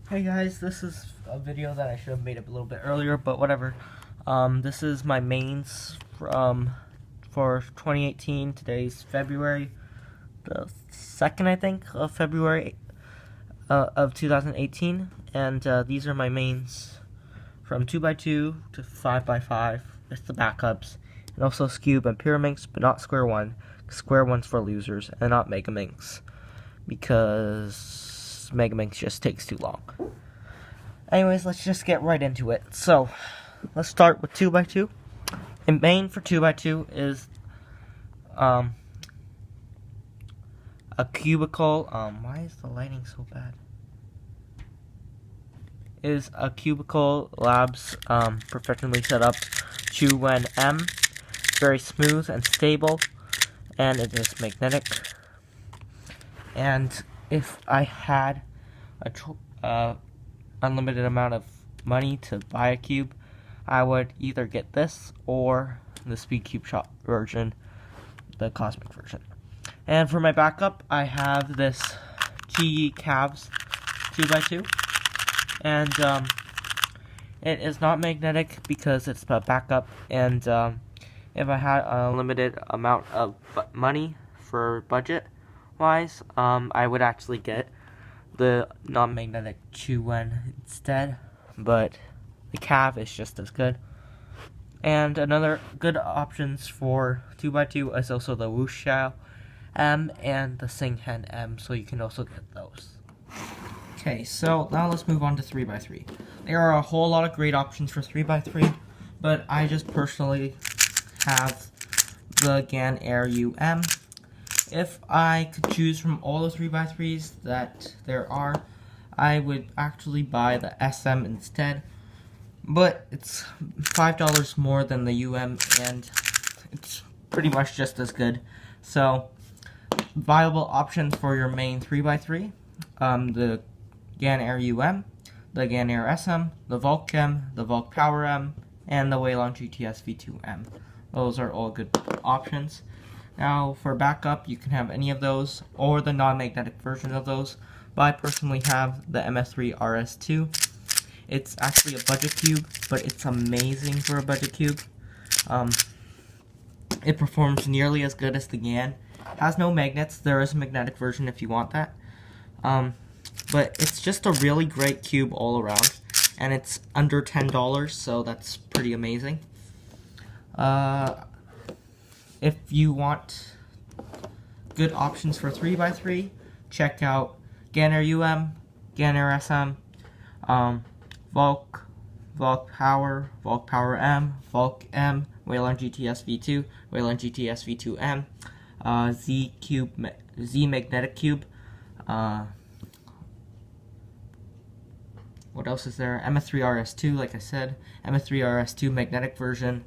Hey guys, this is a video that I should have made up a little bit earlier, but whatever. This is my mains for 2018. Today's February the 2nd, I think, of February of 2018, and these are my mains from 2x2 to 5x5. It's the backups, and also Skewb and Pyraminx, but not Square One. Square One's for losers, and not Megaminx, because Megaminx just takes too long. Anyways, let's just get right into it. So, let's start with 2x2. And main for 2x2 is a cubicle. Why is the lighting so bad? Is a Cubicle Labs professionally set up Chew M. Very smooth and stable, and it is magnetic. And if I had a unlimited amount of money to buy a cube, I would either get this or the Speed Cube Shop version, the Cosmic version. And for my backup, I have this GE Cavs 2x2, and it is not magnetic because it's a backup. And if I had a limited amount of money for budget wise, I would actually get the non-magnetic Chew-Wen instead, but the Cav is just as good. And another good options for 2x2 is also the Wuxiao M and the Singhen M, so you can also get those. Okay, so now let's move on to 3x3. There are a whole lot of great options for 3x3, but I just personally have the GAN Air UM. If I could choose from all the 3x3s that there are, I would actually buy the SM instead, but it's $5 more than the UM, and it's pretty much just as good. So, viable options for your main 3x3, the GAN Air UM, the GAN Air SM, the Volk M, the Volk Power M, and the Weilong GTS V2M. Those are all good options. Now, for backup, you can have any of those, or the non-magnetic version of those, but I personally have the MS3 RS2. It's actually a budget cube, but it's amazing for a budget cube. It performs nearly as good as the GAN. Has no magnets. There is a magnetic version if you want that. But it's just a really great cube all around, and it's under $10, so that's pretty amazing. If you want good options for 3x3, check out GAN Air UM, GAN Air SM, Volk Power, Volk Power M, Volk M, Weilong GTS V2, Weilong GTS V2M, Z Magnetic Cube, what else is there? MS3 RS2, like I said, MS3 RS2 magnetic version,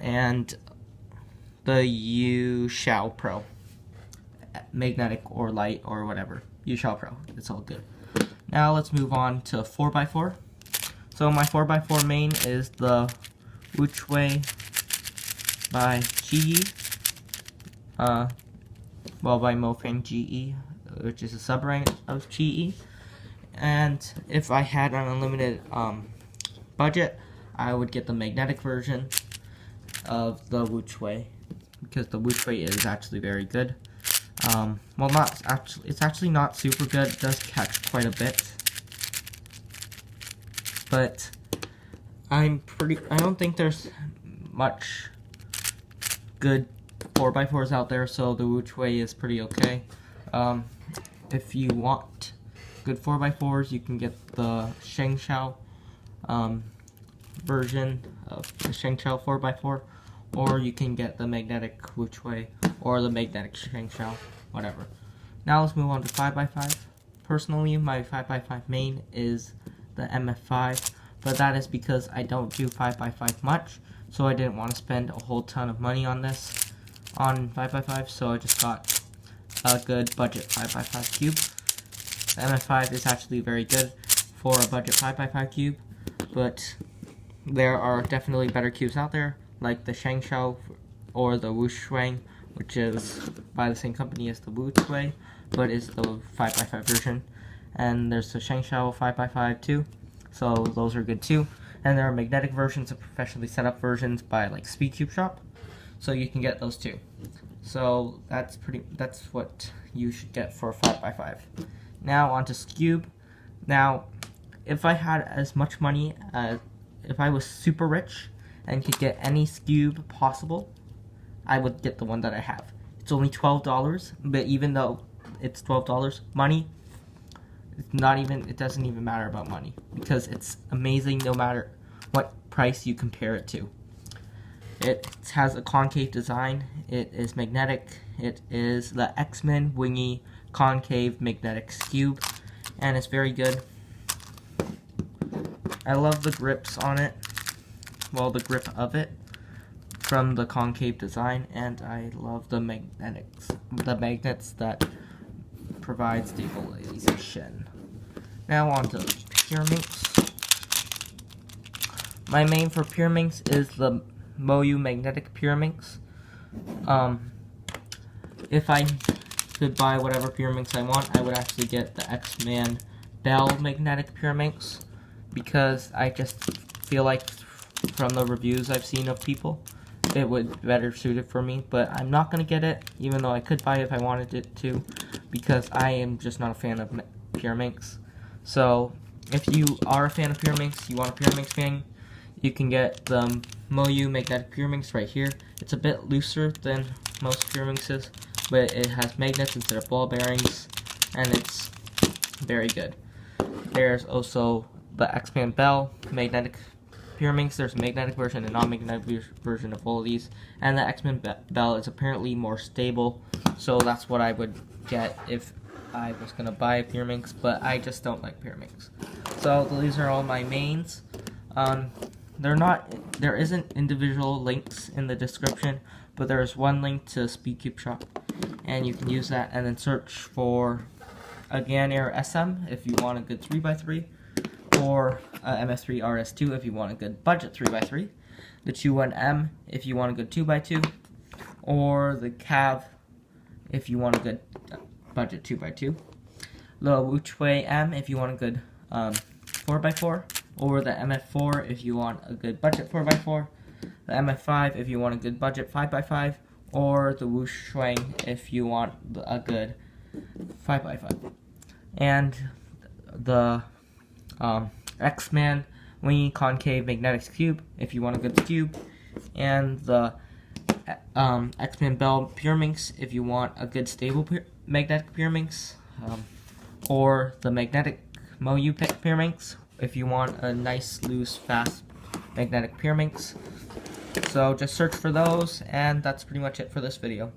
and the Wuxiao Pro, magnetic or light or whatever. Wuxiao Pro, it's all good. Now let's move on to 4x4. So my 4x4 main is the Wuxwei by GE, by Mofeng GE, which is a sub-brand of GE. And if I had an unlimited budget, I would get the magnetic version of the Wuxwei, because the Wuxwei is actually very good. Well, not actually, it's actually not super good. It does catch quite a bit, but I don't think there's much good 4x4s out there, so the Wuxwei is pretty okay. If you want good 4x4s, you can get the Shengshao version of the Shengshao 4x4, or you can get the magnetic Wuxwei or the magnetic Shengshao, whatever. Now let's move on to 5x5. Personally, my 5x5 main is the MF5, but that is because I don't do 5x5 much, so I didn't want to spend a whole ton of money on this, on 5x5, so I just got a good budget 5x5 cube. The MF5 is actually very good for a budget 5x5 cube, but there are definitely better cubes out there, like the Shengshao or the Wuxwei, which is by the same company as the Wuxwei, but is the 5x5 version. and there's the Shengshao 5x5 too, so those are good too. And there are magnetic versions of professionally set up versions by like SpeedCube Shop, so you can get those too. So that's what you should get for 5x5. Now on to Skewb. Now, if I had as much money as if I was super rich and could get any Skewb possible, I would get the one that I have. It's only $12, but even though it's $12, money, it doesn't even matter about money, because it's amazing no matter what price you compare it to. It has a concave design, it is magnetic, it is the X-Men Wingy Concave Magnetic Skewb, and it's very good. I love the grips on it, well, the grip of it from the concave design, and I love the magnets that provide stabilization. Now on to Pyraminx. My main for Pyraminx is the Moyu Magnetic Pyraminx. If I could buy whatever Pyraminx I want, I would actually get the X-Man Bell Magnetic Pyraminx, because I just feel like from the reviews I've seen of people, it would be better suited for me. But I'm not going to get it, even though I could buy it if I wanted it to, because I am just not a fan of Pyraminx. So if you are a fan of Pyraminx, you want a Pyraminx fan, you can get the Moyu Magnetic Pyraminx right here. It's a bit looser than most Pyraminxes, but it has magnets instead of ball bearings, and it's very good. There's also the X-Man Bell Magnetic Pyraminx. There's a magnetic version and non-magnetic version of all of these, and the X-Man Bell is apparently more stable, so that's what I would get if I was going to buy a Pyraminx, but I just don't like Pyraminx. So these are all my mains. There isn't individual links in the description, but there's one link to SpeedCube Shop, and you can use that and then search for a Ganair SM if you want a good 3x3, or a MS3 RS2 if you want a good budget 3x3, the 21M if you want a good 2x2, or the Cav if you want a good budget 2x2, the Wuchui M if you want a good 4x4, or the MF4 if you want a good budget 4x4, the MF5 if you want a good budget 5x5, or the Wuxuang if you want a good 5x5. And the X-Man Wingy Concave Magnetic Skewb if you want a good Skewb, and the X-Man Bell Pyraminx if you want a good stable magnetic Pyraminx, or the magnetic Moyu Pyraminx if you want a nice, loose, fast magnetic Pyraminx. So just search for those, and that's pretty much it for this video.